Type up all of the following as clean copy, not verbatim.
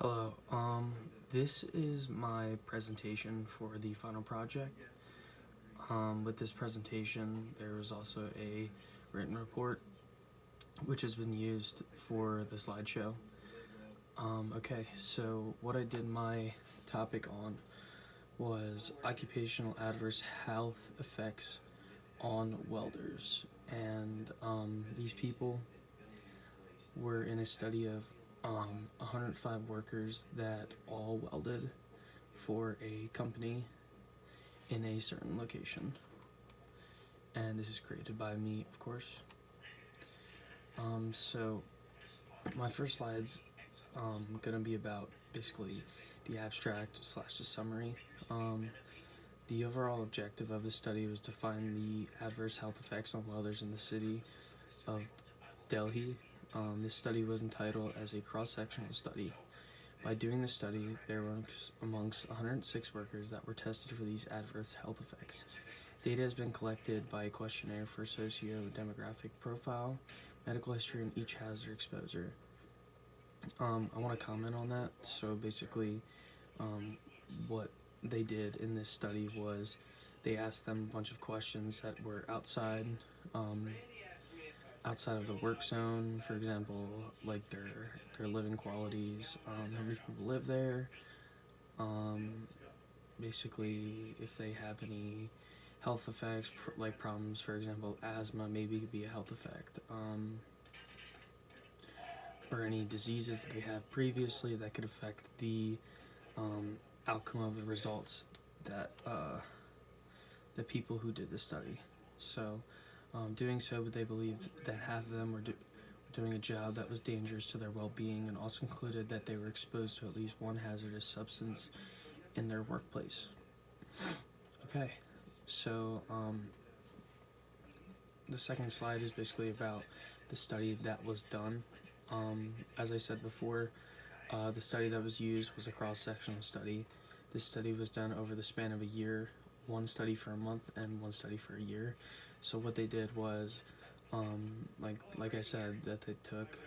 Hello, this is my presentation for the final project. With this presentation, there was also a written report, which has been used for the slideshow. Okay, so what I did my topic on was occupational adverse health effects on welders. And these people were in a study of 105 workers that all welded for a company in a certain location. And this is created by me, of course. So my first slide's gonna be about basically the abstract / the summary. The overall objective of the study was to find the adverse health effects on welders in the city of Delhi. This study was entitled as a cross-sectional study. By doing the study, there were amongst 106 workers that were tested for these adverse health effects. Data has been collected by a questionnaire for socio-demographic profile, medical history, and each hazard exposure. I want to comment on that. So basically, what they did in this study was they asked them a bunch of questions that were outside of the work zone. For example, like their living qualities, how many people live there, basically if they have any health effects, like problems. For example, asthma maybe could be a health effect, or any diseases that they have previously that could affect the outcome of the results that the people who did the study. So doing so, but they believed that half of them were doing a job that was dangerous to their well-being, and also concluded that they were exposed to at least one hazardous substance in their workplace. Okay, so the second slide is basically about the study that was done. As I said before, the study that was used was a cross-sectional study. This study was done over the span of a year, one study for a month and one study for a year. So what they did was, like I said, that they took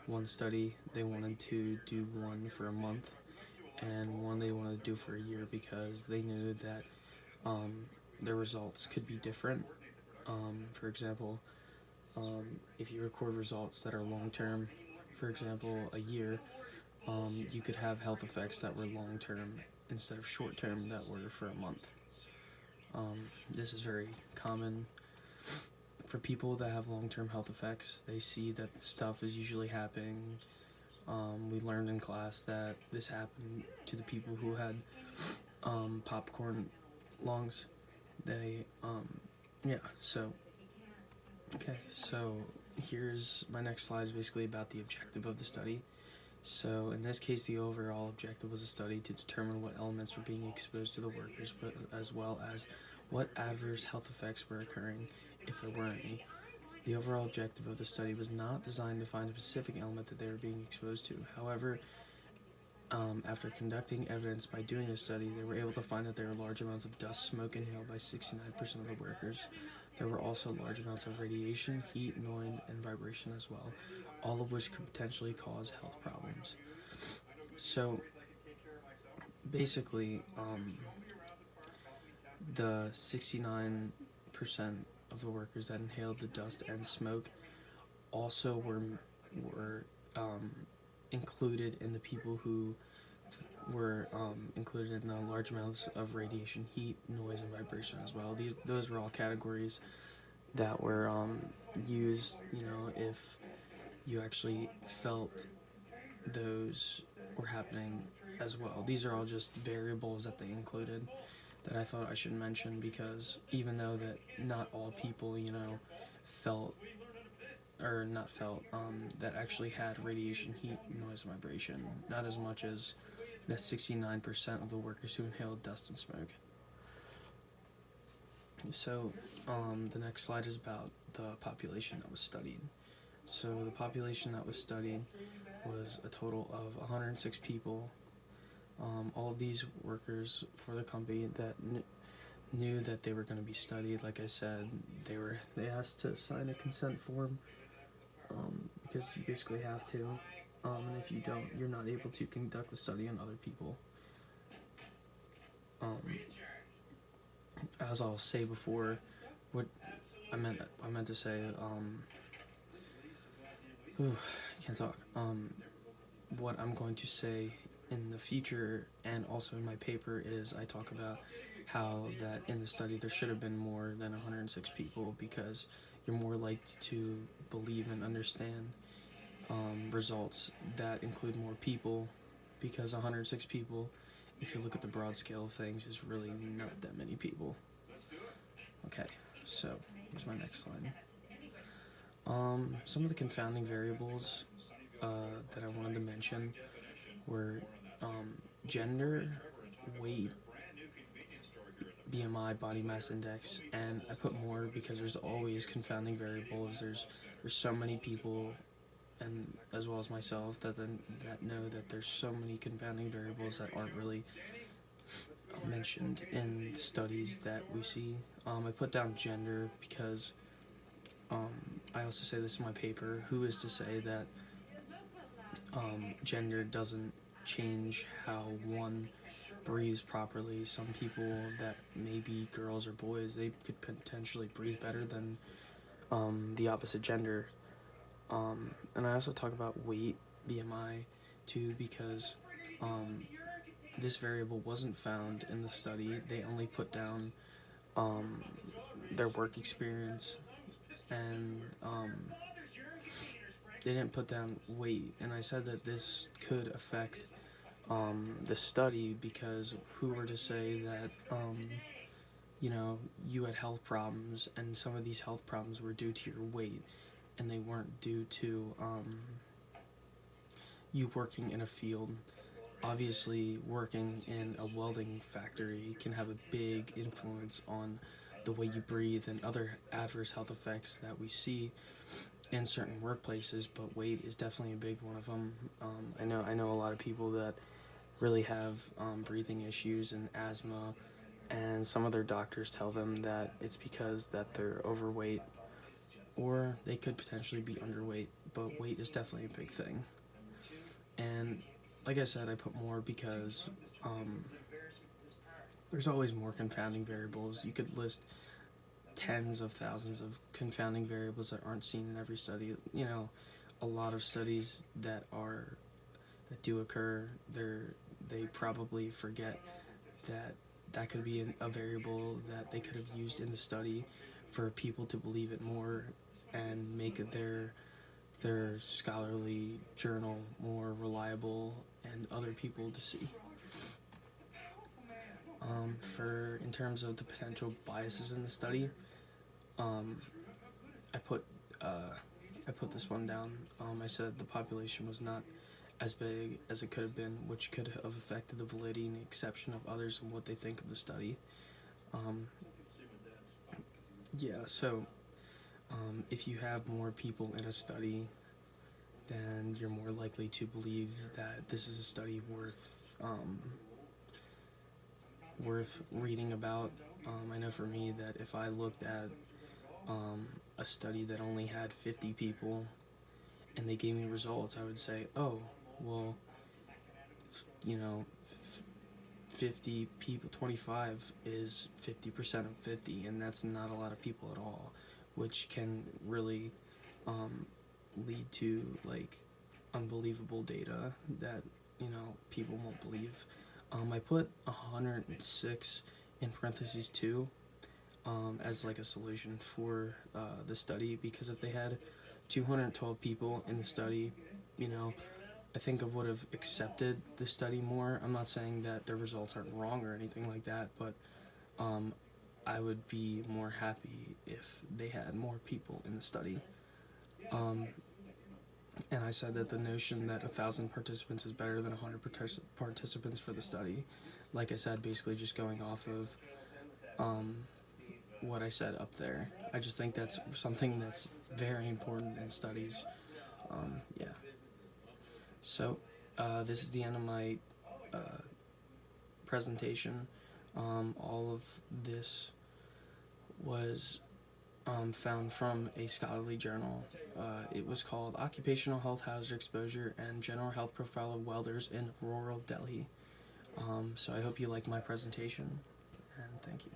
one study, they wanted to do one for a month, and one they wanted to do for a year, because they knew that their results could be different. For example, if you record results that are long-term, for example, a year, you could have health effects that were long-term instead of short-term that were for a month. This is very common for people that have long-term health effects. They see that stuff is usually happening. We learned in class that this happened to the people who had popcorn lungs. So here's my next slide, is basically about the objective of the study. So in this case, the overall objective was a study to determine what elements were being exposed to the workers, but as well as what adverse health effects were occurring, if there were any. The overall objective of the study was not designed to find a specific element that they were being exposed to. However, after conducting evidence by doing this study, they were able to find that there were large amounts of dust smoke inhaled by 69% of the workers. There were also large amounts of radiation, heat, noise, and vibration as well, all of which could potentially cause health problems. So basically, the 69% of the workers that inhaled the dust and smoke also were included in the people who were included in the large amounts of radiation, heat, noise, and vibration as well. Those were all categories that were used, if you actually felt those were happening as well. These are all just variables that they included that I thought I should mention, because even though that not all people, felt that actually had radiation, heat, noise, and vibration, not as much as the 69% of the workers who inhaled dust and smoke. So the next slide is about the population that was studied. So the population that was studied was a total of 106 people. All of these workers for the company that knew that they were going to be studied. Like I said, they asked to sign a consent form, because you basically have to. And if you don't, you're not able to conduct the study on other people. As I'll say before, what I meant to say, can't talk. What I'm going to say in the future and also in my paper is I talk about how that in the study there should have been more than 106 people, because you're more likely to believe and understand results that include more people, because 106 people, if you look at the broad scale of things, is really not that many people. Okay, so here's my next slide. Some of the confounding variables that I wanted to mention were gender, weight, BMI, body mass index, and I put more because there's always confounding variables. There's so many people, and as well as myself, that know that there's so many confounding variables that aren't really mentioned in studies that we see. I put down gender because I also say this in my paper. Who is to say that gender doesn't change how one breathes properly? Some people that may be girls or boys, they could potentially breathe better than the opposite gender. And I also talk about weight, BMI, too, because this variable wasn't found in the study. They only put down their work experience, and they didn't put down weight. And I said that this could affect the study, because who were to say that you had health problems, and some of these health problems were due to your weight, and they weren't due to you working in a field. Obviously, working in a welding factory can have a big influence on the way you breathe and other adverse health effects that we see in certain workplaces, but weight is definitely a big one of them. I know a lot of people that really have breathing issues and asthma, and some of their doctors tell them that it's because that they're overweight, or they could potentially be underweight, but weight is definitely a big thing. And like I said, I put more because there's always more confounding variables. You could list tens of thousands of confounding variables that aren't seen in every study. A lot of studies that do occur, they probably forget that could be a variable that they could have used in the study for people to believe it more and make it their scholarly journal more reliable and other people to see. In terms of the potential biases in the study, I put this one down. I said the population was not as big as it could have been, which could have affected the validity and exception of others and what they think of the study. So if you have more people in a study, then you're more likely to believe that this is a study worth reading about. I know for me that if I looked at a study that only had 50 people and they gave me results, I would say, oh, well, 50 people, 25 is 50% of 50, and that's not a lot of people at all, which can really lead to unbelievable data that people won't believe. I put 106 in parentheses 2 as a solution for the study, because if they had 212 people in the study, I think I would have accepted the study more. I'm not saying that the results aren't wrong or anything like that, but I would be more happy if they had more people in the study. And I said that the notion that 1,000 participants is better than 100 participants for the study. Like I said, basically just going off of what I said up there. I just think that's something that's very important in studies. So this is the end of my presentation. All of this was found from a scholarly journal. It was called Occupational Health Hazard Exposure and General Health Profile of Welders in Rural Delhi. So I hope you like my presentation, and thank you.